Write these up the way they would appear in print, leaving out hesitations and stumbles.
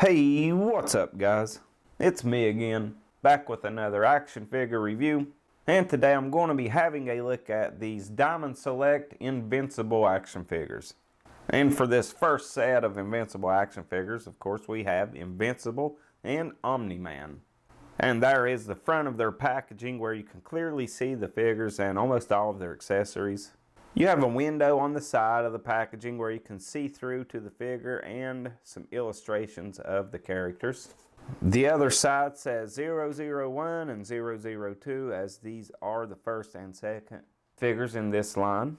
Hey, what's up guys? It's me again, back with another action figure review. And today I'm going to be having a look at these Diamond Select Invincible action figures. And for this first set of Invincible action figures, of course, we have Invincible and Omni Man. And there is the front of their packaging where you can clearly see the figures and almost all of their accessories. You have a window on the side of the packaging where you can see through to the figure and some illustrations of the characters. The other side says 001 and 002 as these are the first and second figures in this line.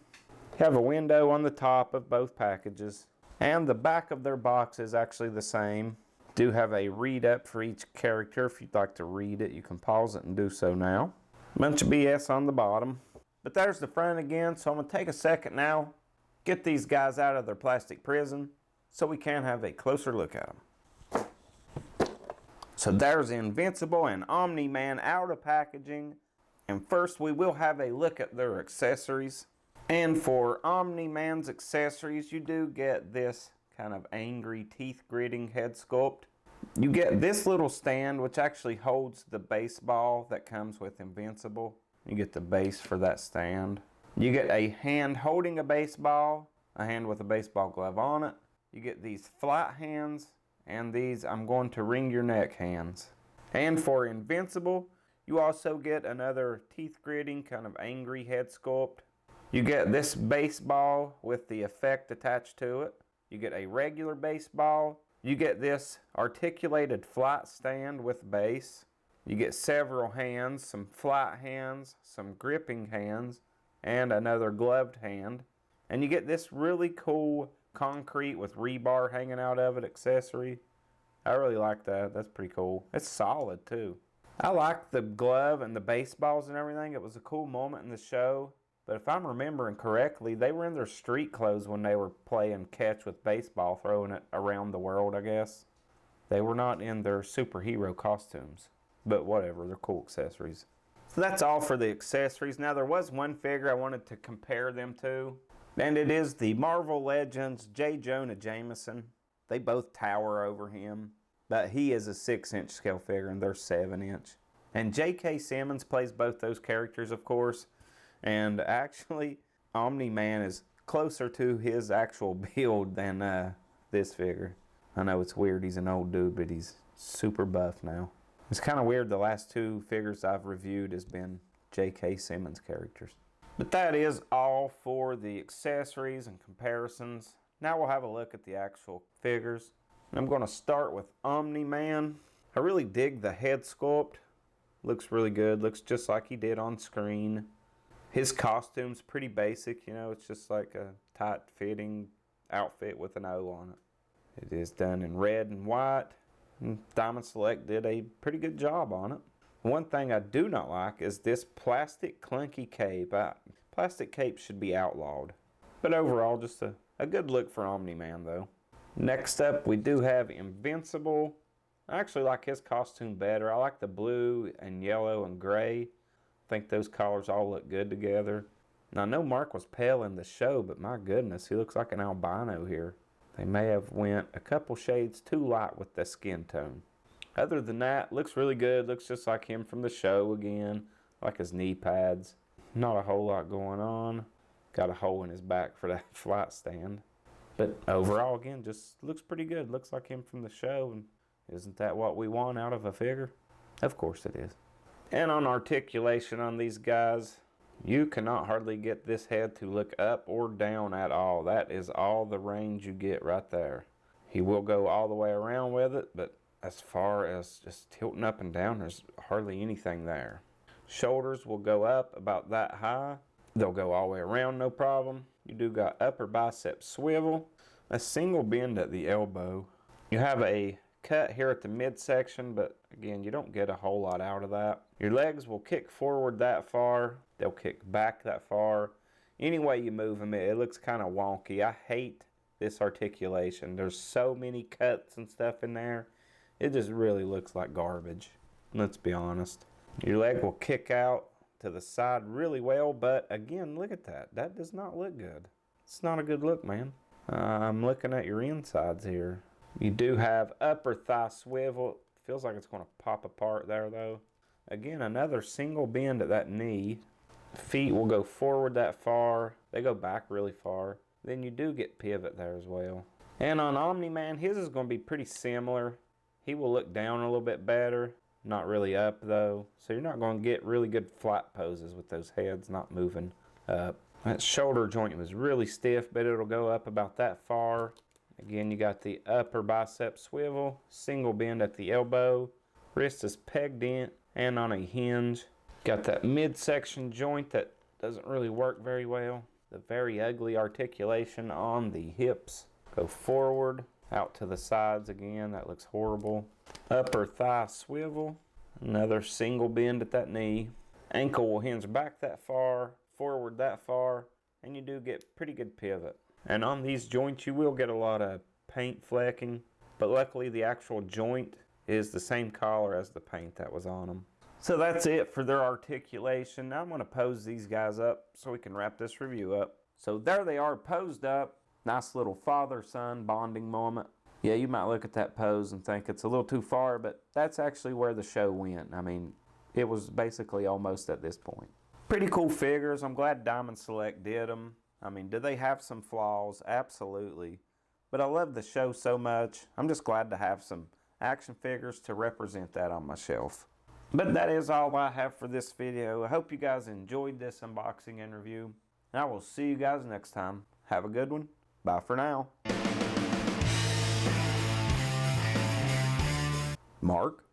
You have a window on the top of both packages, and the back of their box is actually the same. Do have a read up for each character. If you'd like to read it, you can pause it and do so now. Bunch of BS on the bottom. But there's the front again, so I'm going to take a second now, get these guys out of their plastic prison so we can have a closer look at them. So there's Invincible and Omni Man out of packaging. And first we will have a look at their accessories. And for Omni Man's accessories, you do get this kind of angry teeth gritting head sculpt. You get this little stand which actually holds the baseball that comes with Invincible. You get the base for that stand. You get a hand holding a baseball, a hand with a baseball glove on it. You get these flat hands, and these I'm going to wring your neck hands. And for Invincible, you also get another teeth gritting kind of angry head sculpt. You get this baseball with the effect attached to it. You get a regular baseball. You get this articulated flat stand with base. You get several hands, some flat hands, some gripping hands, and another gloved hand. And you get this really cool concrete with rebar hanging out of it accessory. I really like that. That's pretty cool. It's solid too. I like the glove and the baseballs and everything. It was a cool moment in the show. But if I'm remembering correctly, they were in their street clothes when they were playing catch with baseball, throwing it around the world, I guess. They were not in their superhero costumes. But whatever, they're cool accessories. So that's all for the accessories. Now there was one figure I wanted to compare them to, and it is the Marvel Legends Jonah Jameson. They both tower over him, but he is a 6-inch scale figure and they're 7-inch. And J.K. Simmons plays both those characters, of course, and actually Omni Man is closer to his actual build than this figure. I know it's weird, he's an old dude, but he's super buff now. It's kind of weird the last two figures I've reviewed has been J.K. Simmons characters. But that is all for the accessories and comparisons. Now we'll have a look at the actual figures. I'm going to start with Omni Man. I really dig the head sculpt. Looks really good. Looks just like he did on screen. His costume's pretty basic, you know. It's just like a tight fitting outfit with an O on it. It is done in red and white. Diamond Select did a pretty good job on it. One thing I do not like is this plastic clunky cape. Plastic capes should be outlawed. But overall, just a good look for Omni Man though. Next up, we do have Invincible. I actually like his costume better. I like the blue and yellow and gray. I think those colors all look good together. Now I know Mark was pale in the show, but my goodness, he looks like an albino here. They may have went a couple shades too light with the skin tone. Other than that, looks really good. Looks just like him from the show again. Like his knee pads. Not a whole lot going on. Got a hole in his back for that flight stand. But overall, again, just looks pretty good. Looks like him from the show. And isn't that what we want out of a figure? Of course it is. And on articulation on these guys, you cannot hardly get this head to look up or down at all. That is all the range you get right there. He will go all the way around with it, but as far as just tilting up and down, there's hardly anything there. Shoulders will go up about that high. They'll go all the way around, no problem. You do got upper bicep swivel, a single bend at the elbow. You have a cut here at the midsection, but again, you don't get a whole lot out of that. Your legs will kick forward that far. They'll kick back that far. Any way you move them, it looks kind of wonky. I hate this articulation. There's so many cuts and stuff in there. It just really looks like garbage. Let's be honest. Your leg will kick out to the side really well, but again, look at that. That does not look good. It's not a good look, man. I'm looking at your insides here. You do have upper thigh swivel. Feels like it's going to pop apart there though. Again, another single bend at that knee. Feet will go forward that far. They go back really far. Then you do get pivot there as well. And on Omni Man, his is going to be pretty similar. He will look down a little bit better. Not really up though. So you're not going to get really good flat poses with those heads not moving up. That shoulder joint was really stiff, but it'll go up about that far. Again, you got the upper bicep swivel, single bend at the elbow. Wrist is pegged in and on a hinge. Got that midsection joint that doesn't really work very well. The very ugly articulation on the hips. Go forward, out to the sides again. That looks horrible. Upper thigh swivel. Another single bend at that knee. Ankle will hinge back that far, forward that far, and you do get pretty good pivot. And on these joints, you will get a lot of paint flecking, but luckily the actual joint is the same color as the paint that was on them. So that's it for their articulation. Now I'm going to pose these guys up so we can wrap this review up. So there they are posed up. Nice little father-son bonding moment. Yeah, you might look at that pose and think it's a little too far, but that's actually where the show went. I mean, it was basically almost at this point. Pretty cool figures. I'm glad Diamond Select did them. I mean, do they have some flaws? Absolutely. But I love the show so much. I'm just glad to have some action figures to represent that on my shelf. But that is all I have for this video. I hope you guys enjoyed this unboxing and review. And I will see you guys next time. Have a good one. Bye for now. Mark.